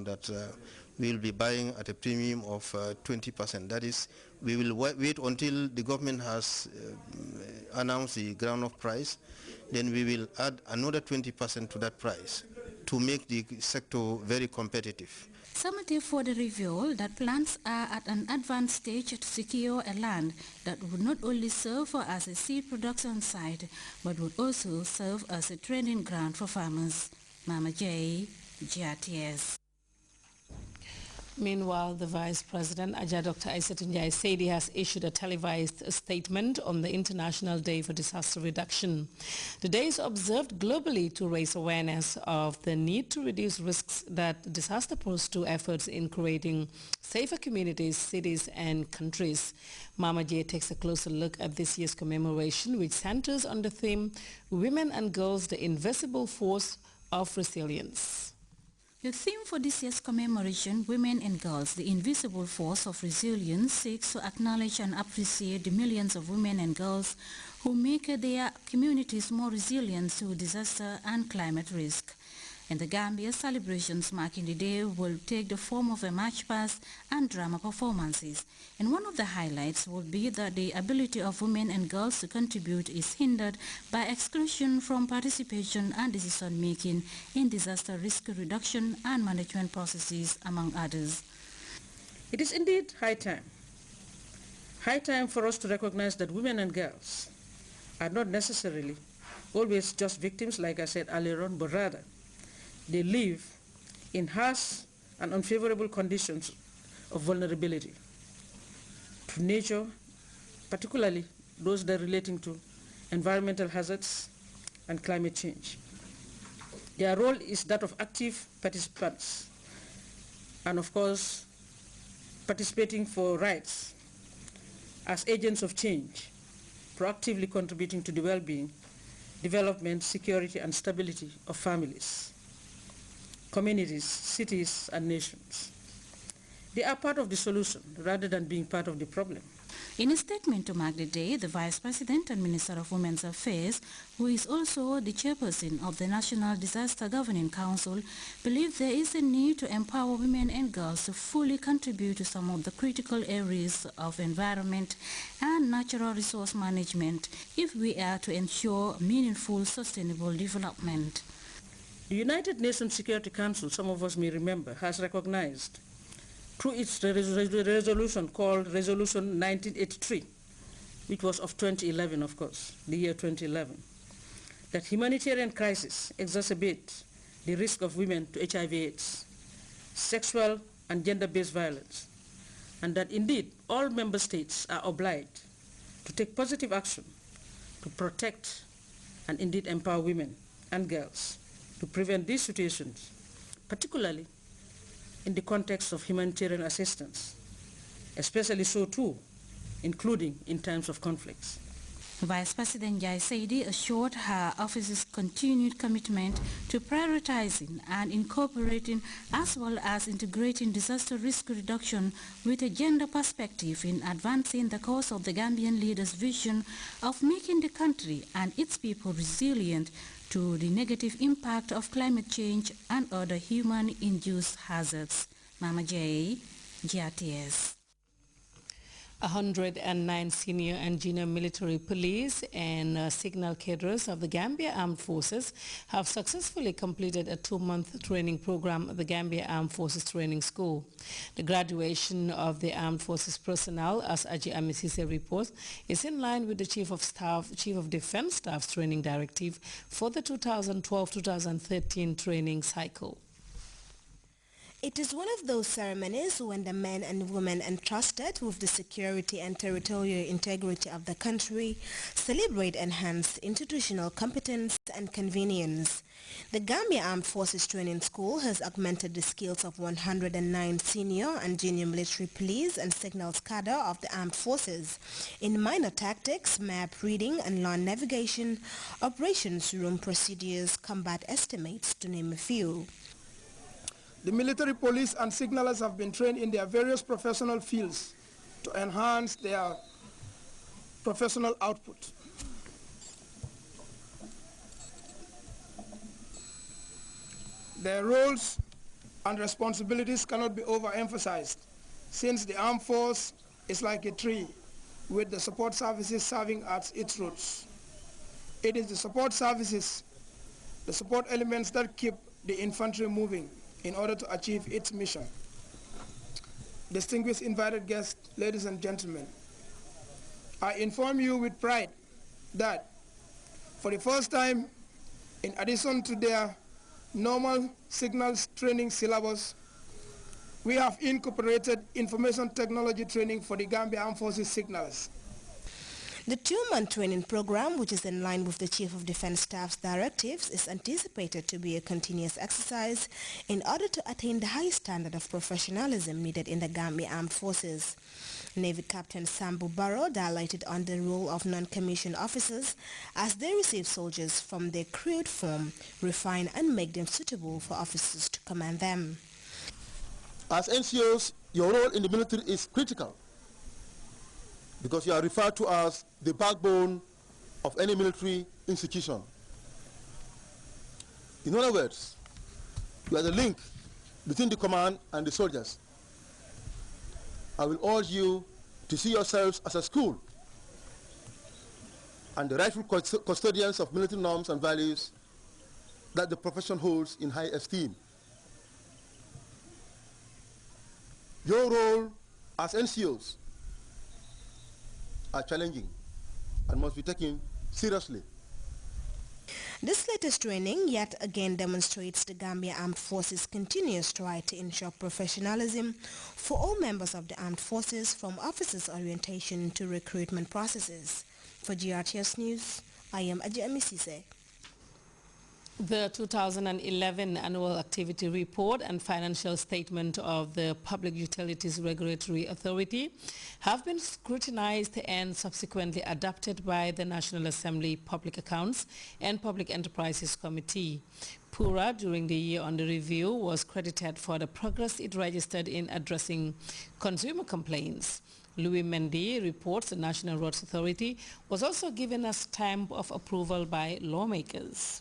that we will be buying at a premium of 20%. That is, we will wait until the government has announced the ground-up price, then we will add another 20% to that price to make the sector very competitive. Summative further revealed that plans are at an advanced stage to secure a land that would not only serve as a seed production site, but would also serve as a training ground for farmers. Mama J, Grts. Meanwhile, the Vice President, Dr. Aissatou Njie Seydi, has issued a televised statement on the International Day for Disaster Reduction. The day is observed globally to raise awareness of the need to reduce risks that disaster pose to efforts in creating safer communities, cities and countries. Mama J takes a closer look at this year's commemoration, which centers on the theme, Women and Girls, the Invisible Force of Resilience. The theme for this year's commemoration, Women and Girls, the Invisible Force of Resilience, seeks to acknowledge and appreciate the millions of women and girls who make their communities more resilient to disaster and climate risk. In the Gambia, celebrations marking the day will take the form of a march past and drama performances. And one of the highlights will be that the ability of women and girls to contribute is hindered by exclusion from participation and decision-making in disaster risk reduction and management processes, among others. It is indeed high time for us to recognize that women and girls are not necessarily always just victims, like I said earlier on, but rather they live in harsh and unfavorable conditions of vulnerability to nature, particularly those that are relating to environmental hazards and climate change. Their role is that of active participants and, of course, participating for rights as agents of change, proactively contributing to the well-being, development, security and stability of families, communities, cities, and nations. They are part of the solution rather than being part of the problem. In a statement to mark the day, the Vice President and Minister of Women's Affairs, who is also the chairperson of the National Disaster Governing Council, believes there is a need to empower women and girls to fully contribute to some of the critical areas of environment and natural resource management if we are to ensure meaningful, sustainable development. The United Nations Security Council, some of us may remember, has recognized through its resolution called Resolution 1983, which was of 2011, of course, the year 2011, that humanitarian crises exacerbate the risk of women to HIV/AIDS, sexual and gender-based violence, and that indeed all member states are obliged to take positive action to protect and indeed empower women and girls to prevent these situations, particularly in the context of humanitarian assistance, especially so too, including in times of conflicts. Vice President Njie Seydi assured her office's continued commitment to prioritizing and incorporating as well as integrating disaster risk reduction with a gender perspective in advancing the cause of the Gambian leaders' vision of making the country and its people resilient to the negative impact of climate change and other human-induced hazards. Mama J, Grts. 109 senior and junior military police and signal cadres of the Gambia Armed Forces have successfully completed a 2-month training program at the Gambia Armed Forces Training School. The graduation of the Armed Forces personnel, as Aji Amisise reports, is in line with the Chief of Defense Staff's training directive for the 2012-2013 training cycle. It is one of those ceremonies when the men and women entrusted with the security and territorial integrity of the country celebrate enhanced institutional competence and convenience. The Gambia Armed Forces Training School has augmented the skills of 109 senior and junior military police and signals cadre of the armed forces in minor tactics, map reading and land navigation, operations room procedures, combat estimates, to name a few. The military police and signalers have been trained in their various professional fields to enhance their professional output. Their roles and responsibilities cannot be overemphasized, since the armed force is like a tree with the support services serving as its roots. It is the support services, the support elements that keep the infantry moving in order to achieve its mission. Distinguished invited guests, ladies and gentlemen, I inform you with pride that for the first time, in addition to their normal signals training syllabus, we have incorporated information technology training for the Gambia Armed Forces signalers. The two-month training program, which is in line with the Chief of Defense Staff's directives, is anticipated to be a continuous exercise in order to attain the high standard of professionalism needed in the Gambia Armed Forces. Navy Captain Sambu Barrow dilated on the role of non-commissioned officers as they receive soldiers from their crude form, refine and make them suitable for officers to command them. As NCOs, your role in the military is critical because you are referred to as the backbone of any military institution. In other words, you are the link between the command and the soldiers. I will urge you to see yourselves as a school and the rightful custodians of military norms and values that the profession holds in high esteem. Your role as NCOs are challenging and must be taken seriously. This latest training yet again demonstrates the Gambia Armed Forces' continuous stride to ensure professionalism for all members of the Armed Forces, from officers' orientation to recruitment processes. For GRTS News, I am Ajami Sise. The 2011 Annual Activity Report and Financial Statement of the Public Utilities Regulatory Authority have been scrutinized and subsequently adopted by the National Assembly Public Accounts and Public Enterprises Committee. PURA, during the year under review, was credited for the progress it registered in addressing consumer complaints. Louis Mendy reports the National Roads Authority was also given a stamp of approval by lawmakers.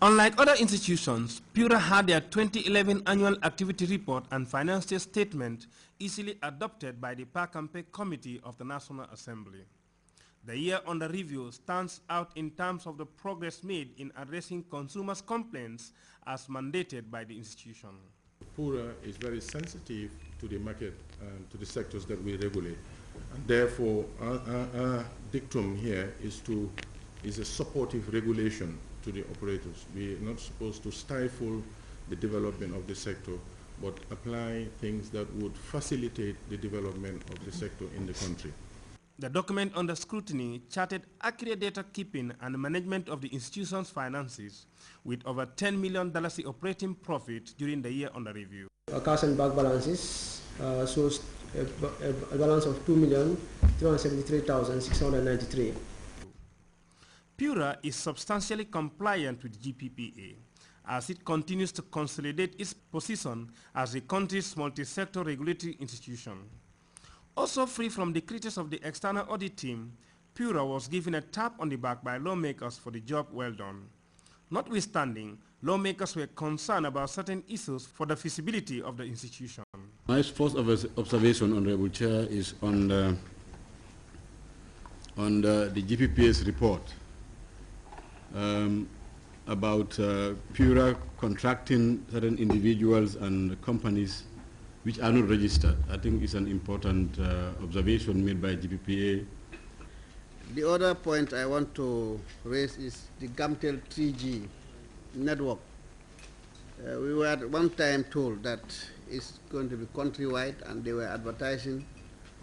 Unlike other institutions, PURA had their 2011 Annual Activity Report and Financial Statement easily adopted by the Park and Pay Committee of the National Assembly. The year under review stands out in terms of the progress made in addressing consumers' complaints as mandated by the institution. PURA is very sensitive to the market and to the sectors that we regulate. And therefore, our dictum here is a supportive regulation to the operators. We are not supposed to stifle the development of the sector, but apply things that would facilitate the development of the sector in the country. The document under scrutiny charted accurate data keeping and management of the institution's finances, with over $10 million in operating profit during the year under review. Cash and bank balances shows a balance of 2,373,693. PURA is substantially compliant with GPPA as it continues to consolidate its position as the country's multi-sector regulatory institution. Also free from the criticism of the external audit team, PURA was given a tap on the back by lawmakers for the job well done. Notwithstanding, lawmakers were concerned about certain issues for the feasibility of the institution. My first observation, Honorable Chair, is on the GPPA's report about PURA contracting certain individuals and companies which are not registered. I think it's an important observation made by GPPA. The other point I want to raise is the Gamtel 3G network. We were at one time told that it's going to be countrywide, and they were advertising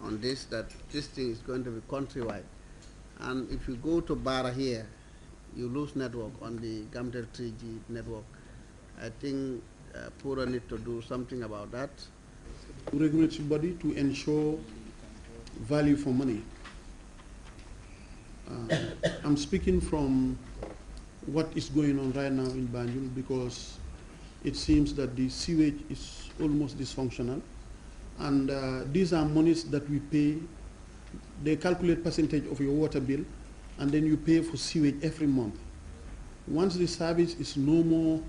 on this, that this thing is going to be countrywide. And if you go to Bara here, you lose network on the Gamtel 3G network. I think PURA need to do something about that. Regulatory body to ensure value for money. I'm speaking from what is going on right now in Banjul, because it seems that the sewage is almost dysfunctional, and these are monies that we pay. They calculate percentage of your water bill, and then you pay for sewage every month. Once the service is no more